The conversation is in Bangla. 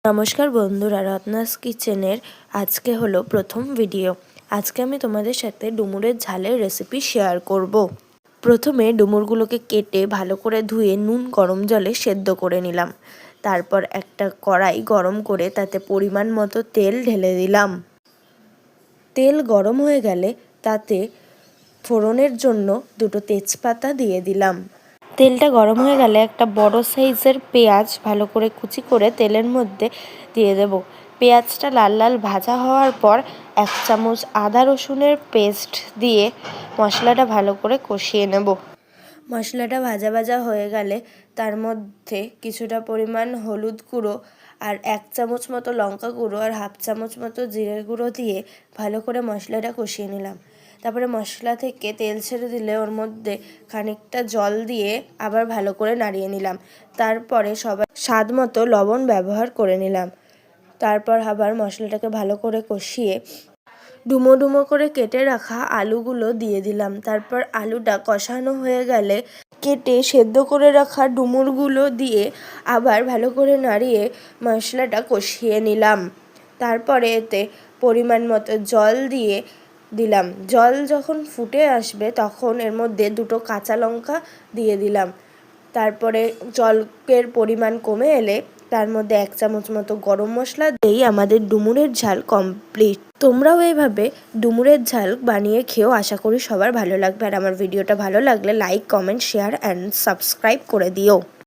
নমস্কার বন্ধুরা, রত্নাস কিচেনের আজকে হলো প্রথম ভিডিও। আজকে আমি তোমাদের সাথে ডুমুরের ঝালের রেসিপি শেয়ার করব। প্রথমে ডুমুরগুলোকে কেটে ভালো করে ধুয়ে নুন গরম জলে সেদ্ধ করে নিলাম। তারপর একটা কড়াই গরম করে তাতে পরিমাণ মতো তেল ঢেলে দিলাম। তেল গরম হয়ে গেলে তাতে ফোড়নের জন্য দুটো তেজপাতা দিয়ে দিলাম। তেলটা গরম হয়ে গেলে একটা বড় সাইজের পেঁয়াজ ভালো করে কুচি করে তেলের মধ্যে দিয়ে দেব। পেঁয়াজটা লাল লাল ভাজা হওয়ার পর 1 চামচ আদা রসুনের পেস্ট দিয়ে মশলাটা ভালো করে কষিয়ে নেব। মশলাটা ভাজা ভাজা হয়ে গেলে তার মধ্যে কিছুটা পরিমাণ হলুদ গুঁড়ো আর 1 চামচ মতো লঙ্কা গুঁড়ো আর 1/2 চামচ মতো জিরে গুঁড়ো দিয়ে ভালো করে মশলাটা কষিয়ে নিলাম। তারপরে মশলা থেকে তেল ছেড়ে দিলে ওর মধ্যে খানিকটা জল দিয়ে আবার ভালো করে নাড়িয়ে নিলাম। তারপরে সবাই স্বাদ মতো লবণ ব্যবহার করে নিলাম। তারপর আবার মশলাটাকে ভালো করে কষিয়ে ডুমো ডুমো করে কেটে রাখা আলুগুলো দিয়ে দিলাম। তারপর আলুটা কষানো হয়ে গেলে কেটে সেদ্ধ করে রাখা ডুমুরগুলো দিয়ে আবার ভালো করে নাড়িয়ে মশলাটা কষিয়ে নিলাম। তারপরে এতে পরিমাণ মতো জল দিয়ে দিলাম। জল যখন ফুটে আসবে তখন এর মধ্যে 2টো কাঁচা লঙ্কা দিয়ে দিলাম। তারপরে জলের পরিমাণ কমে এলে তার মধ্যে 1 চামচ মতো গরম মশলা দিয়েই আমাদের ডুমুরের ঝাল কমপ্লিট। তোমরাও এইভাবে ডুমুরের ঝাল বানিয়ে খেয়েও আশা করি সবার ভালো লাগবে। আর আমার ভিডিওটা ভালো লাগলে like, comment, share and subscribe করে দিও।